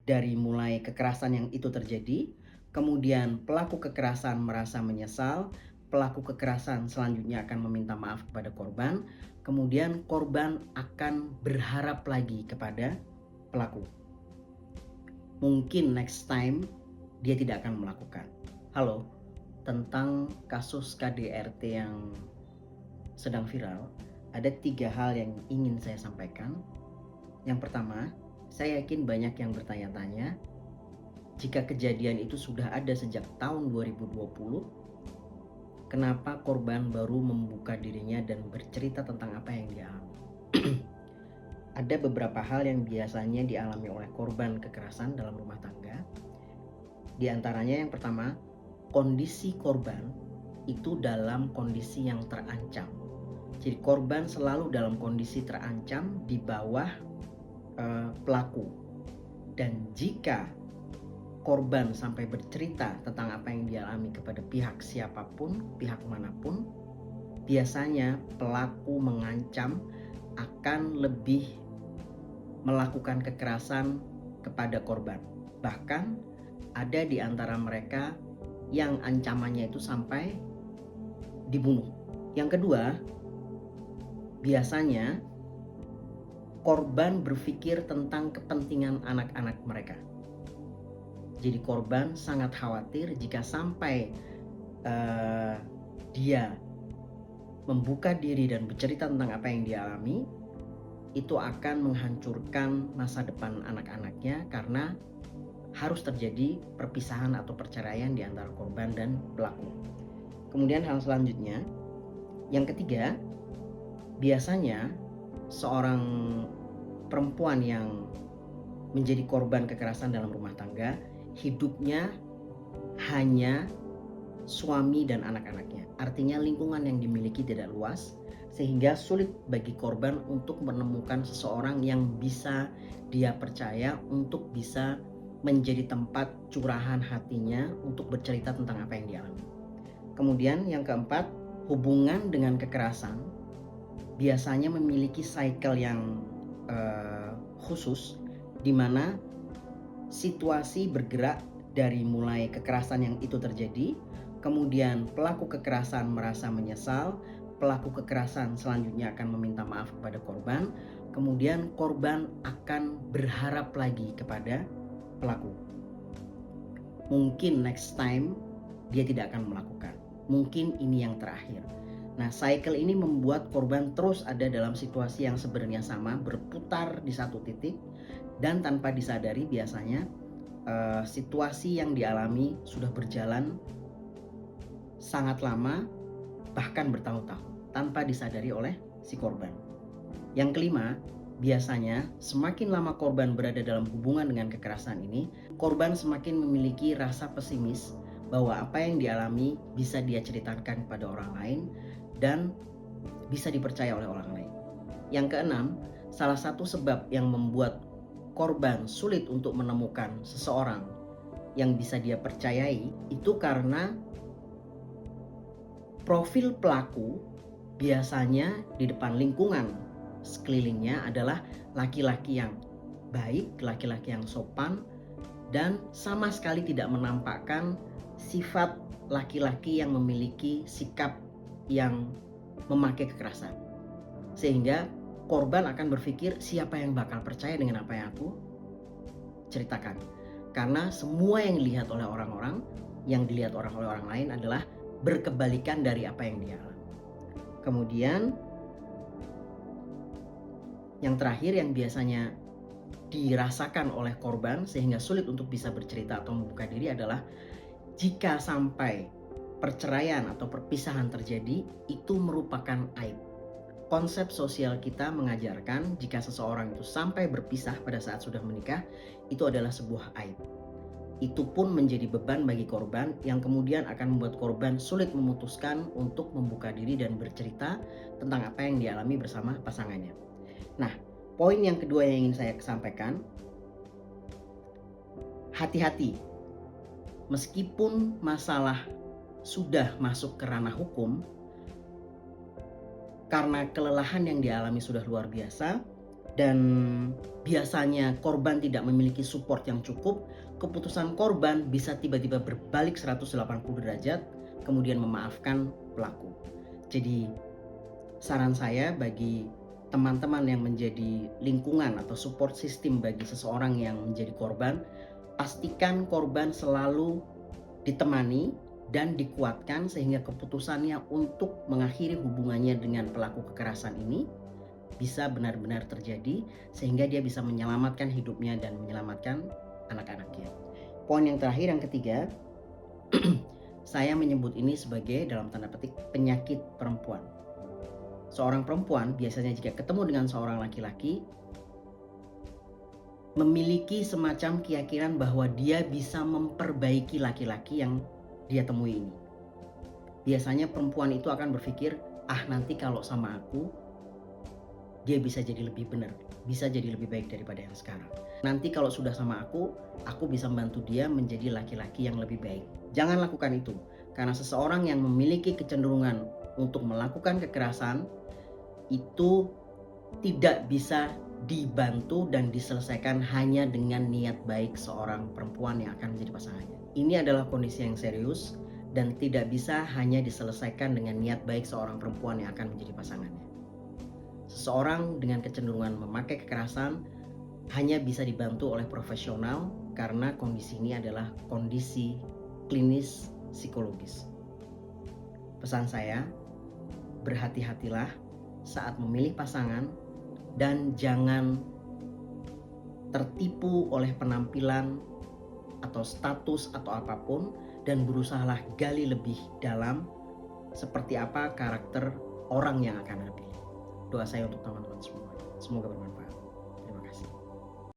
dari mulai kekerasan yang itu terjadi, kemudian pelaku kekerasan merasa menyesal, pelaku kekerasan selanjutnya akan meminta maaf kepada korban, kemudian korban akan berharap lagi kepada pelaku. Mungkin next time dia tidak akan melakukan. Halo, tentang kasus KDRT yang sedang viral, ada 3 hal yang ingin saya sampaikan. Yang pertama, saya yakin banyak yang bertanya-tanya, jika kejadian itu sudah ada sejak tahun 2020, kenapa korban baru membuka dirinya dan bercerita tentang apa yang dia alami? Ada beberapa hal yang biasanya dialami oleh korban kekerasan dalam rumah tangga. Di antaranya yang pertama, kondisi korban itu dalam kondisi yang terancam. Jadi korban selalu dalam kondisi terancam di bawah pelaku. Dan jika korban sampai bercerita tentang apa yang dialami kepada pihak siapapun, pihak manapun, biasanya pelaku mengancam akan lebih melakukan kekerasan kepada korban. Bahkan ada di antara mereka yang ancamannya itu sampai dibunuh. Yang kedua, biasanya korban berpikir tentang kepentingan anak-anak mereka. Jadi korban sangat khawatir jika sampai dia membuka diri dan bercerita tentang apa yang dia alami, itu akan menghancurkan masa depan anak-anaknya karena harus terjadi perpisahan atau perceraian di antara korban dan pelaku. Kemudian hal selanjutnya, yang ketiga, biasanya seorang perempuan yang menjadi korban kekerasan dalam rumah tangga, hidupnya hanya suami dan anak-anaknya. Artinya lingkungan yang dimiliki tidak luas, sehingga sulit bagi korban untuk menemukan seseorang yang bisa dia percaya untuk bisa menjadi tempat curahan hatinya untuk bercerita tentang apa yang dialami. Kemudian yang keempat, hubungan dengan kekerasan biasanya memiliki cycle yang khusus, di mana situasi bergerak dari mulai kekerasan yang itu terjadi, kemudian pelaku kekerasan merasa menyesal, pelaku kekerasan selanjutnya akan meminta maaf kepada korban, kemudian korban akan berharap lagi kepada pelaku. Mungkin next time dia tidak akan melakukan. Mungkin ini yang terakhir. Nah, cycle ini membuat korban terus ada dalam situasi yang sebenarnya sama, berputar di satu titik, dan tanpa disadari biasanya situasi yang dialami sudah berjalan sangat lama, bahkan bertahun-tahun, tanpa disadari oleh si korban. Yang kelima, biasanya semakin lama korban berada dalam hubungan dengan kekerasan ini, korban semakin memiliki rasa pesimis bahwa apa yang dialami bisa dia ceritakan kepada orang lain dan bisa dipercaya oleh orang lain. Yang keenam, salah satu sebab yang membuat korban sulit untuk menemukan seseorang yang bisa dia percayai itu karena profil pelaku biasanya di depan lingkungan sekelilingnya adalah laki-laki yang baik, laki-laki yang sopan, dan sama sekali tidak menampakkan sifat laki-laki yang memiliki sikap yang memakai kekerasan. Sehingga korban akan berpikir, siapa yang bakal percaya dengan apa yang aku ceritakan? Karena semua yang dilihat oleh orang-orang, yang dilihat oleh orang lain adalah berkebalikan dari apa yang dia alami. Kemudian yang terakhir yang biasanya dirasakan oleh korban sehingga sulit untuk bisa bercerita atau membuka diri adalah jika sampai perceraian atau perpisahan terjadi, itu merupakan aib. Konsep sosial kita mengajarkan jika seseorang itu sampai berpisah pada saat sudah menikah, itu adalah sebuah aib. Itu pun menjadi beban bagi korban yang kemudian akan membuat korban sulit memutuskan untuk membuka diri dan bercerita tentang apa yang dialami bersama pasangannya. Nah, poin yang kedua yang ingin saya sampaikan, hati-hati. Meskipun masalah sudah masuk ke ranah hukum, karena kelelahan yang dialami sudah luar biasa dan biasanya korban tidak memiliki support yang cukup, keputusan korban bisa tiba-tiba berbalik 180 derajat, kemudian memaafkan pelaku. Jadi saran saya bagi teman-teman yang menjadi lingkungan atau support system bagi seseorang yang menjadi korban, pastikan korban selalu ditemani dan dikuatkan sehingga keputusannya untuk mengakhiri hubungannya dengan pelaku kekerasan ini bisa benar-benar terjadi, sehingga dia bisa menyelamatkan hidupnya dan menyelamatkan anak-anaknya. Poin yang terakhir, yang ketiga, saya menyebut ini sebagai dalam tanda petik penyakit perempuan. Seorang perempuan biasanya jika ketemu dengan seorang laki-laki memiliki semacam keyakinan bahwa dia bisa memperbaiki laki-laki yang dia temui ini. Biasanya perempuan itu akan berpikir, nanti kalau sama aku dia bisa jadi lebih benar, bisa jadi lebih baik daripada yang sekarang. Nanti kalau sudah sama aku bisa membantu dia menjadi laki-laki yang lebih baik. Jangan lakukan itu, karena seseorang yang memiliki kecenderungan untuk melakukan kekerasan itu tidak bisa dibantu dan diselesaikan hanya dengan niat baik seorang perempuan yang akan menjadi pasangannya. Ini adalah kondisi yang serius dan tidak bisa hanya diselesaikan dengan niat baik seorang perempuan yang akan menjadi pasangannya. Seseorang dengan kecenderungan memakai kekerasan hanya bisa dibantu oleh profesional karena kondisi ini adalah kondisi klinis psikologis. Pesan saya, berhati-hatilah saat memilih pasangan dan jangan tertipu oleh penampilan atau status atau apapun, dan berusahalah gali lebih dalam seperti apa karakter orang yang akan Anda pilih. Doa saya untuk teman-teman semua, semoga bermanfaat.